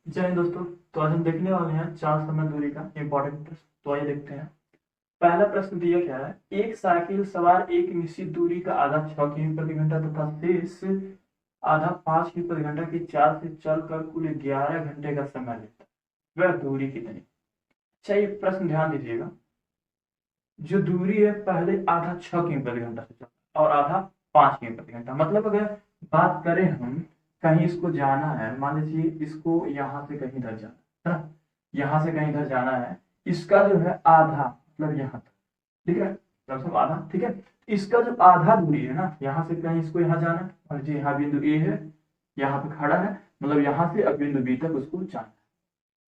जय हिंद दोस्तों। तो आज हम देखने वाले हैं चार समय दूरी का इंपॉर्टेंट प्रश्न। तो आइए देखते हैं। पहला प्रश्न दिया क्या है। एक साइकिल सवार एक निश्चित दूरी का आधा 6 किमी प्रति घंटा तथा शेष आधा 5 किमी प्रति घंटा की चाल से चलकर कुल 11 घंटे का समय लेता है, वह दूरी कितनी। अच्छा, ये प्रश्न ध्यान दीजिएगा। जो दूरी है पहले आधा 6 किमी प्रति घंटा से चलता है और आधा 5 किमी प्रति घंटा। मतलब अगर बात करें हम, कहीं इसको जाना है, मान लीजिए इसको यहाँ से कहीं इधर जाना है ना, यहाँ से कहीं इधर जाना है। इसका जो है आधा मतलब यहाँ तक, ठीक है, लगभग आधा, ठीक है। इसका जो आधा दूरी है ना, यहाँ से कहीं इसको यहाँ जाना है, और जी यहाँ बिंदु ए है, यहाँ पे खड़ा है, मतलब यहाँ से अब बिंदु बी तक उसको जाना है,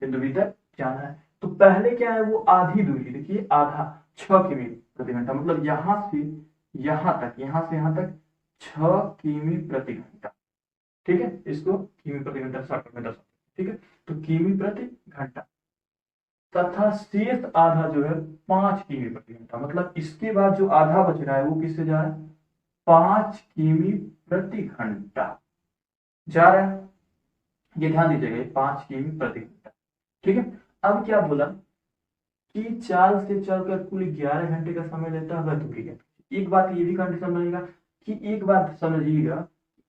बिंदु बी तक जाना है। तो पहले क्या है, वो आधी दूरी, देखिए आधा 6 किमी प्रति घंटा, मतलब यहाँ से यहाँ तक, यहाँ से यहाँ तक 6 किमी प्रति घंटा, ठीक है। इसको किमी प्रति घंटा शॉर्टकट में दर्शाते हैं, ठीक है। तो किमी प्रति घंटा तथा शेष आधा जो है 5 किमी प्रति घंटा, मतलब इसके बाद जो आधा बच रहा है वो किससे जा रहा है, 5 किमी प्रति घंटा जा रहा है। ये ध्यान दीजिएगा, 5 किमी प्रति घंटा, ठीक है। अब क्या बोला कि चाल से चलकर कुल 11 घंटे का समय लेता है, वह दूरी है। एक बात ये भी कंडीशन बनेगा कि एक बात समझिएगा,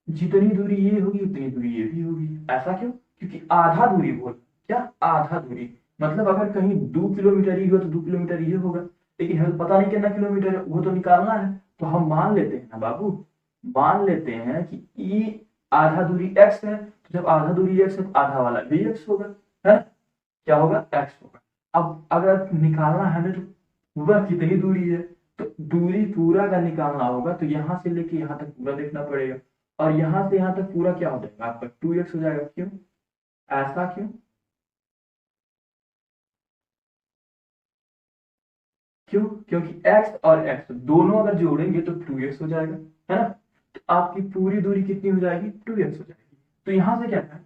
जितनी दूरी ये होगी उतनी दूरी ये भी होगी। ऐसा क्यों? क्योंकि आधा दूरी बोल, क्या आधा दूरी, मतलब अगर कहीं 2 किलोमीटर ही हो तो 2 किलोमीटर ये होगा, लेकिन हमें पता नहीं कितना किलोमीटर है, वो तो निकालना है। तो हम मान लेते हैं ना बाबू, मान लेते हैं कि ई आधा दूरी x है, तो जब आधा दूरी x है तो आधा वाला भी x होगा, है, क्या होगा, x होगा। अब अगर निकालना है ना तो वह कितनी दूरी है, तो दूरी पूरा का निकालना होगा, तो यहां से लेके यहां तक पूरा देखना पड़ेगा, और यहां से यहां तक पूरा क्या हो जाएगा आपका 2x हो जाएगा। क्यों ऐसा, क्यों क्यों क्योंकि x और x दोनों अगर जोड़ेंगे तो 2x हो जाएगा, है ना। तो आपकी पूरी दूरी कितनी हो जाएगी, 2x हो जाएगी। तो यहां से क्या है,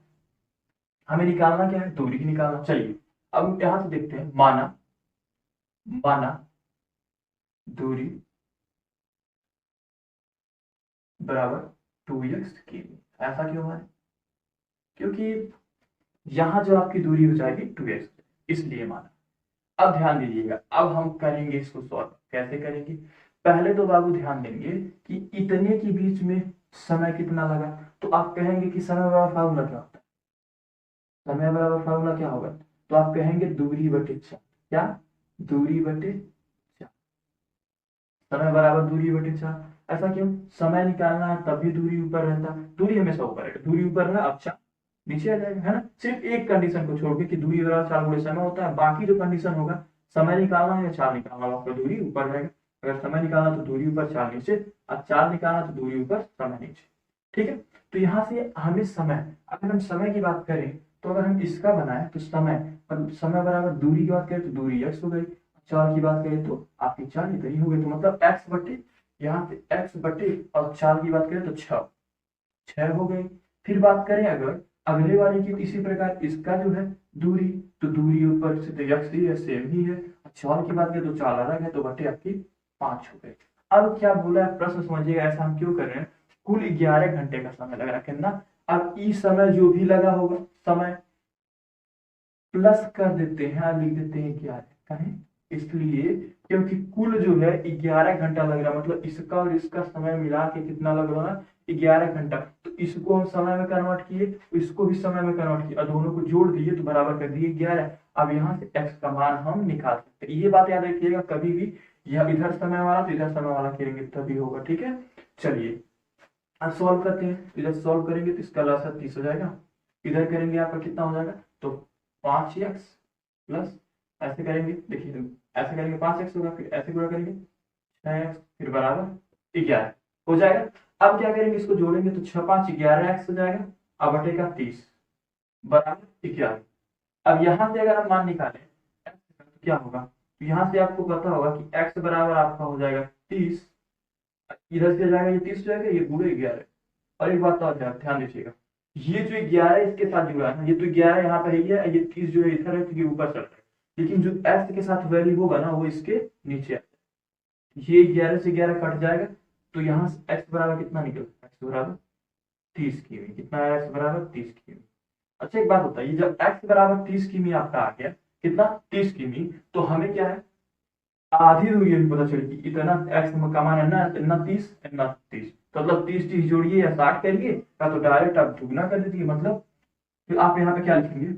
हमें निकालना क्या है, दूरी निकालना। चलिए अब यहां से देखते हैं। माना माना दूरी बराबर 2x की, ऐसा क्यों है, क्योंकि यहां जो आपकी दूरी हो जाएगी 2x, इसलिए माना। अब ध्यान दीजिएगा, अब हम करेंगे इसको सॉल्व। कैसे करेंगे, पहले तो बाबू ध्यान देंगे कि इतने के बीच में समय कितना लगा। तो आप कहेंगे कि समय बराबर फार्मूला क्या होता है, समय बराबर फार्मूला क्या होगा, तो आप कहेंगे दूरी बटे चार। क्या, दूरी बटे चार, समय बराबर दूरी बटे चार। ऐसा क्यों, समय निकालना है तब भी दूरी ऊपर रहता, दूरी हमेशा ऊपर है, दूरी ऊपर रहा अब चार नीचे आ जाएगा, है ना। सिर्फ एक कंडीशन को छोड़ के कि दूरी बराबर 4 गुणे समय होता है, बाकी जो कंडीशन होगा, समय निकालना है या चार निकालना है, आपका दूरी ऊपर रहेगा। अगर समय निकालना तो दूरी ऊपर चार नीचे, और चार निकालना तो दूरी ऊपर समय नीचे, ठीक है। तो यहाँ से हमें समय, अगर हम समय की बात करें तो अगर हम इसका बनाए तो समय, मतलब समय बराबर दूरी की बात करें तो दूरी x हो गई, चार की बात करें तो आपकी चार इतनी हो गई, तो मतलब x बटे, यहाँ से x बटे और चार की बात करें तो छह, छह हो गई। फिर बात करें अगर अगले वाले की, इसी प्रकार इसका जो है दूरी, तो दूरी ऊपर से तो x ही है, सेम ही है। चार की बात करें तो चार अलग है, तो बटे आपकी 5 हो गई। अब क्या बोला है प्रश्न, समझिएगा ऐसा हम क्यों कर रहे हैं। कुल 11 घंटे का समय लग रहा है ना। अब ई समय जो भी लगा होगा, समय प्लस कर देते हैं और लिख देते हैं 11, कहें इसलिए क्योंकि कुल जो है 11 घंटा लग रहा है, मतलब इसका और इसका समय मिला के कितना लग रहा है, 11 घंटा। तो इसको हम समय में कन्वर्ट किए, इसको भी समय में कन्वर्ट किया, और दोनों को जोड़ दिए तो बराबर कर दिए 11। अब यहाँ से x का मान हम निकाल सकते हैं। ये बात याद रखिएगा, कभी भी यह इधर समय वाला तो इधर समय वाला करेंगे तभी होगा, ठीक है। चलिए अब सॉल्व करते हैं। इधर सॉल्व करेंगे तो इसका लसा 30 हो जाएगा, इधर करेंगे आपका कितना हो जाएगा, तो 5x प्लस, ऐसे करेंगे देखिए, तो ऐसे करेंगे 5x होगा, फिर ऐसे गुणा करेंगे 6x, फिर बराबर 11 हो जाएगा। अब क्या करेंगे, इसको जोड़ेंगे तो 6 5 11x हो जाएगा, अब बटेगा 30 बराबर 11। अब यहां से अगर हम मान निकालें x का, तो क्या होगा, तो यहां से आपको पता होगा कि x बराबर आपका हो जाएगा 30, इधर से जाएगा ये 30 हो जाएगा, ये पूरे 11। और एक बात और ध्यान दीजिएगा, ये जो 11 इसके साथ जुड़ा है ना, ये तो 11 यहाँ पे है, ये 30 जो है इधर है, तो ये ऊपर चल रहा है, लेकिन जो x के साथ वैल्यू होगा ना वो इसके नीचे है। ये 11 से 11 कट जाएगा, तो यहाँ से x बराबर कितना निकलेगा, x बराबर 30 की, कितना है x बराबर 30 की। अच्छा एक बात बताइए, जब x बराबर 30 किमी आपका आ गया, कितना 30 किमी, तो हमें क्या है, आधी दूरी अभी पता चलेगी, इतना x का मान है ना, इतना 30 इतना 30, तो मतलब 30 जोड़िए या 60 करिए, या तो डायरेक्ट आप दुगना कर दीजिए, मतलब फिर आप यहाँ पे क्या लिखेंगे,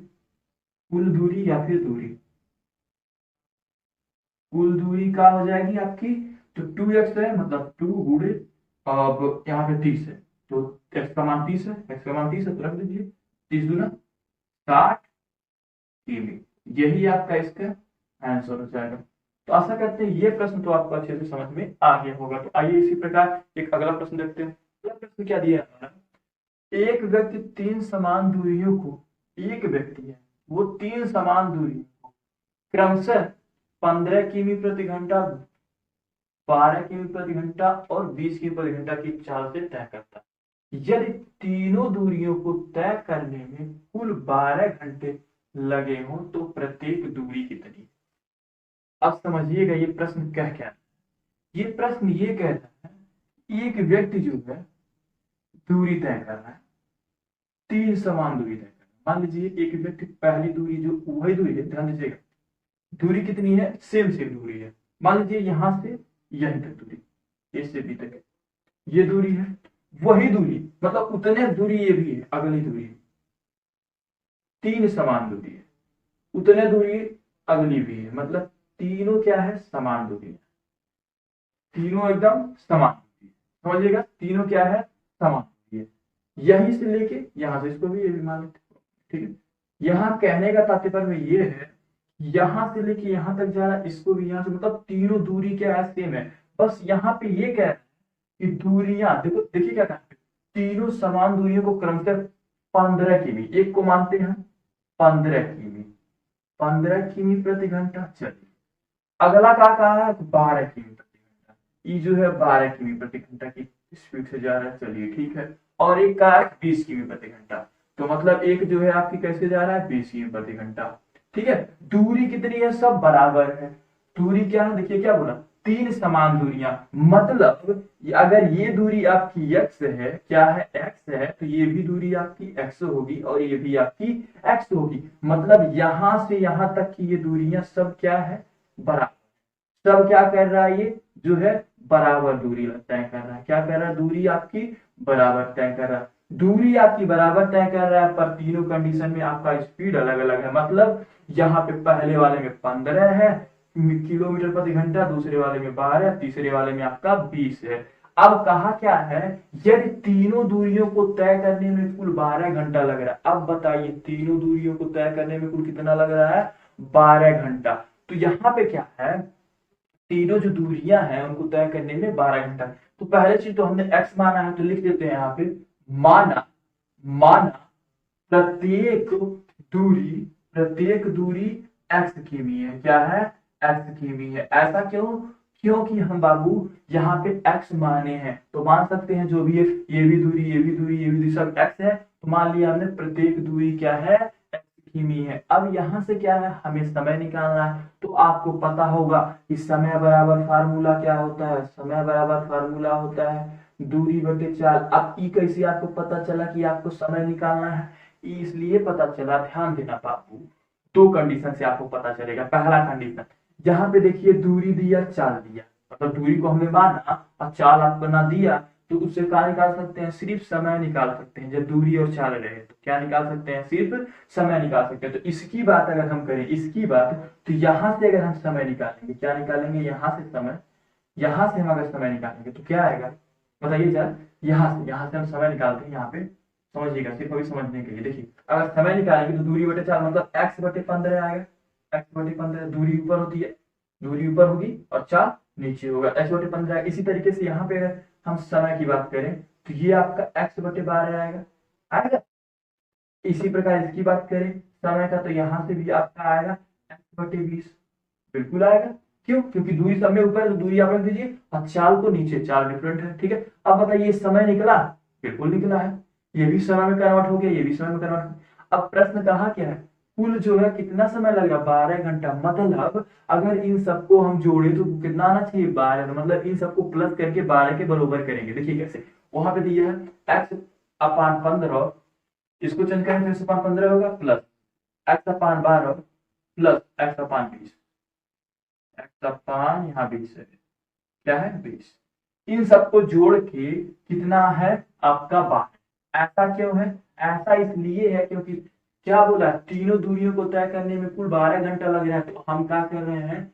कुल दूरी या फिर दूरी, कुल दूरी क्या हो जाएगी आपकी, तो 2x है मतलब 2 गुणे, अब यहाँ पे 30 है, तो x का मान 30 है, x का मान 30 है तो रख दीजिए, 30 दूना 60 किमी, यही आपका इसका आंसर हो जाएगा। तो आशा करते हैं ये प्रश्न तो आपको अच्छे से समझ में आ गया होगा। तो आइए इसी प्रकार एक अगला प्रश्न देखते हैं। अगला प्रश्न क्या दिया है हमारा, एक व्यक्ति तीन समान दूरियों को, एक व्यक्ति है वो तीन समान दूरियों को क्रमशः 15 किमी प्रति घंटा, 12 किमी प्रति घंटा और 20 किमी प्रति घंटा की चाल से तय करता है। यदि तीनों दूरियों को तय करने में कुल 12 घंटे लगे हों तो प्रत्येक दूरी कितनी। अब समझिएगा ये प्रश्न कह क्या, ये प्रश्न ये कहता है एक व्यक्ति जो है दूरी तय कर रहा है, तीन समान दूरी तय कर रहा है। मान लीजिए एक व्यक्ति पहली दूरी जो वही दूरी है, ध्यान दीजिएगा दूरी कितनी है, सेम सेम दूरी है, मान लीजिए यहां से यहीं तक दूरी, ए से बी तक ये दूरी है, वही दूरी मतलब उतने दूरी ये भी है, अगली दूरी तीन समान दूरी है, उतने दूरी अगली भी है, मतलब तीनों क्या है, समान दूरी है, तीनों एकदम समान दूरी है, समझिएगा तीनों क्या है, समान दूरी है, यहीं से लेके यहां से इसको भी ये भी मान लेते, ठीक है। यहाँ कहने का तात्पर्य ये है, यहां से लेके यहां तक जा रहा है, इसको भी यहां से, मतलब तीनों दूरी क्या है, सेम है, बस यहाँ पे ये कह रहा है कि दूरियां देखो, देखिए क्या कहते हैं, तीनों समान दूरियों को क्रमशः 15 किमी, एक को मानते हैं 15 किमी, 15 किमी प्रति घंटा, चलिए अगला क्या कहा है, 12 किमी प्रति घंटा, ये जो है 12 किमी प्रति घंटा की स्पीड से जा रहा है, चलिए ठीक है, और एक का है 20 किमी प्रति घंटा, तो मतलब एक जो है आपकी कैसे जा रहा है, 20 किमी प्रति घंटा, ठीक है। दूरी कितनी है, सब बराबर है, दूरी क्या है, देखिए क्या बोला, तीन समान दूरियां, मतलब अगर ये दूरी आपकी x है, क्या है x है, तो ये भी दूरी आपकी x होगी और ये भी आपकी x होगी, मतलब यहां से यहां तक की ये दूरियां सब क्या है, बराबर, सब क्या कर रहा है, ये जो है बराबर दूरी तय कर रहा है, क्या कर रहा है, दूरी आपकी बराबर तय कर रहा है, दूरी आपकी बराबर तय कर रहा है, पर तीनों कंडीशन में आपका स्पीड अलग अलग है, मतलब यहाँ पे पहले वाले में 15 है किलोमीटर प्रति घंटा, दूसरे वाले में 12, तीसरे वाले में आपका 20 है। अब कहा क्या है, यदि तीनों दूरियों को तय करने में कुल 12 घंटा लग रहा है, अब बताइए तीनों दूरियों को तय करने में कुल कितना लग रहा है, 12 घंटा, तो यहाँ पे क्या है, तीनों जो दूरियां हैं उनको तय करने में 12 घंटा, तो पहले चीज तो हमने x माना है, तो लिख देते हैं यहाँ पे, माना माना प्रत्येक दूरी x किमी है, क्या है, x किमी है, ऐसा क्यों, क्योंकि हम बाबू यहाँ पे x माने हैं, तो मान सकते हैं जो भी है, ये भी दूरी ये भी दूरी ये भी दूरी सब x है, तो मान लिया हमने प्रत्येक दूरी क्या है, किमी है। अब यहाँ से क्या है, हमें समय निकालना है, तो आपको पता होगा कि समय बराबर फार्मूला क्या होता है, समय बराबर फार्मूला होता है दूरी बटे चाल। अब ई कैसे आपको पता चला कि आपको समय निकालना है, इसलिए पता चला, ध्यान देना बाबू, दो कंडीशन से आपको पता चलेगा। पहला कंडीशन, जहां पे देखिए दूरी दिया चाल दिया, मतलब दूरी को हमने माना और चाल आपको ना दिया, तो उससे क्या निकाल सकते हैं, सिर्फ समय निकाल सकते हैं। जब दूरी और चाल रहे तो क्या निकाल सकते हैं, सिर्फ समय निकाल सकते हैं। तो इसकी बात अगर हम करें, इसकी बात, तो यहां से अगर हम समय निकालेंगे, क्या निकालेंगे, यहां से समय, यहां से हम अगर समय निकालेंगे तो क्या आएगा, बताइए सर, यहां से हम समय निकालते हैं, यहाँ पे समझिएगा सिर्फ अभी समझने के लिए, देखिए अगर समय निकालेंगे तो दूरी बटे चाल मतलब x बटे 15 आएगा, x बटे 15, दूरी ऊपर होती है, दूरी ऊपर होगी और चाल नीचे होगा, x बटे 15। इसी तरीके से यहाँ पे अगर हम समय की बात करें तो ये आपका x बटे 12 आएगा, आएगा। इसी प्रकार इसकी बात करें समय का, तो यहाँ से भी आपका आएगा x बटे 20, बिल्कुल आएगा, क्यों, क्योंकि दूरी समय ऊपर तो दूरी आप रख दीजिए और चाल को नीचे, चाल डिफरेंट है, ठीक है। अब बताइए समय निकला, बिल्कुल निकला है, ये भी समय में कन्वर्ट हो गया, ये भी समय में कन्वर्ट हो गया। अब प्रश्न कहा क्या है, कुल जो है कितना समय लगेगा, 12 घंटा, मतलब अगर इन सबको हम जोड़े तो कितना आना चाहिए, 12, मतलब इन सबको प्लस करके 12 के बराबर करेंगे। देखिए कैसे, वहां पे दिया है x/15 इसको चेंज करेंगे तो x अपान 15 होगा प्लस x अपान 12 प्लस x अपान 20, x अपान यहाँ 20 है, क्या है 20। इन सबको जोड़ के कितना है आपका 12। ऐसा क्यों है? ऐसा इसलिए है क्योंकि क्या बोला, तीनों दूरियों को तय करने में कुल 12 घंटा लग रहा है। तो हम क्या कर रहे हैं,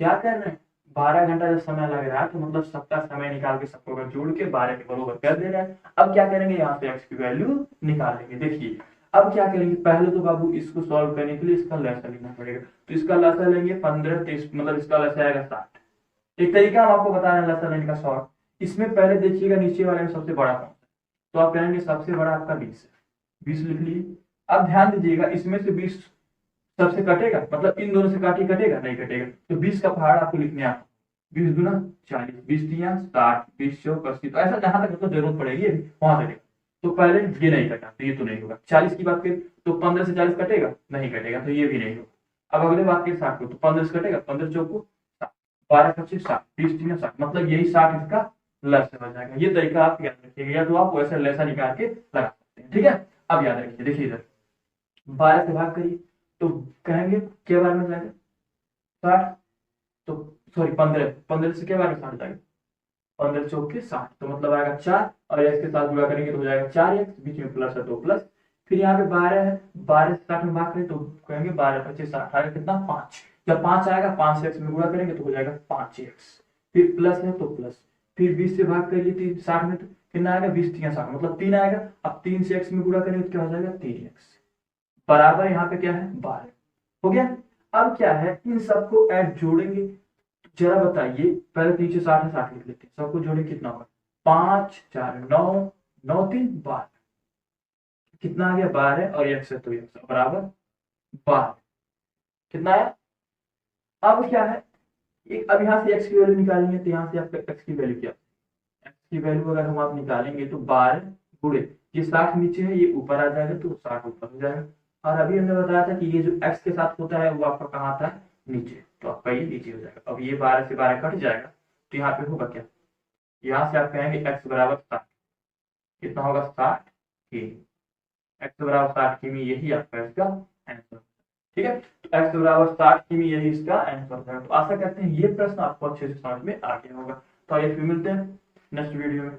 क्या कर रहे हैं, 12 घंटा जब समय लग रहा है तो मतलब सबका समय निकाल के सबको अगर जोड़ के 12 के बराबर कर दे रहा है। अब क्या करेंगे, यहाँ से x की वैल्यू निकालेंगे। देखिए अब क्या करेंगे, पहले तो बाबू इसको सॉल्व करने के लिए इसका लसा लेना पड़ेगा। तो इसका लसा लेंगे 15 23, मतलब इसका लसा आएगा 60। एक तरीका हम आपको बता रहे हैं लसा लेने का शॉर्ट। इसमें पहले देखिएगा नीचे वाले में सबसे बड़ा कौन सा, तो आप कहेंगे सबसे बड़ा आपका 20 है, 20 लिख लिए। अब ध्यान दीजिएगा इसमें से 20 सबसे कटेगा, मतलब इन दोनों से काटी कटेगा नहीं कटेगा, तो 20 का पहाड़ आपको लिखने आप 20 दूना 40, 20 तिया 60, 20 चौक 80, तो ऐसा जहां तक मतलब जरूरत पड़ेगी वहां तक। तो पहले ये नहीं कटा तो ये तो नहीं होगा। 40 की बात करें तो 15 से 40 कटेगा नहीं कटेगा, तो ये भी नहीं होगा। अब अगले बात करें 60 को, तो 15 से कटेगा 15 चौक को 12 25 60, 20 तिया 60, मतलब यही 60 इसका लस बन जाएगा। ये तरीका आप याद रखिएगा, या तो आप वैसे लैसा निकाल के लगा सकते हैं, ठीक है। अब याद रखिए, देखिए इधर 12 से भाग करिए तो कहेंगे क्या बार में जाएगा 60, तो सॉरी 15 से क्या बार में 60 जाएगा, 15 चौक के 60, तो मतलब आएगा 4, और इसके साथ गुणा करेंगे तो हो जाएगा 4x, बीच में प्लस है तो प्लस। फिर यहाँ पे 12 है, 12 से 60 में भाग करें तो कहेंगे 12 25 60 आएगा कितना 5, जब 5 आएगा 5 से x में गुणा करेंगे तो हो जाएगा 5x, फिर प्लस है तो प्लस, फिर 20 से भाग कर लिए 60 में तो कितना आएगा 20 3 60, मतलब 3 आएगा। अब 3 से x में गुणा करेंगे तो क्या हो जाएगा 3x, बराबर यहाँ पे क्या है 12, हो गया। अब क्या है, इन सबको ऐड जोड़ेंगे, जरा बताइए, पहले 3 से 60 है 60 लिख लेते हैं, सबको जोड़े कितना होगा 5 4 9 9 3 12, कितना आ गया 12, और x है तो x बराबर 12, कितना आया। अब क्या है, एक अब यहाँ से x की वैल्यू निकालेंगे, तो यहाँ से आपका x की वैल्यू क्या, x की वैल्यू अगर हम आप निकालेंगे तो 12 गुणे ये 60 नीचे है ये ऊपर आ जाएगा तो 60 ऊपर हो जाएगा। और अभी हमने बताया था कि ये जो x के साथ होता है वो आपका कहाँ आता है नीचे, तो आपका ये नीचे हो जाएगा। अब ये 12 से 12 कट जाएगा तो यहाँ पे होगा क्या, यहाँ से आप कहेंगे x बराबर 60, कितना होगा 60 किमी, x बराबर 60 किमी, यही आपका इसका आंसर, ठीक है। तो x बराबर 60 किमी यही इसका आंसर है। तो आशा करते हैं ये प्रश्न आपको अच्छे से समझ में आ गया होगा। तो आइए फिर मिलते हैं नेक्स्ट वीडियो में।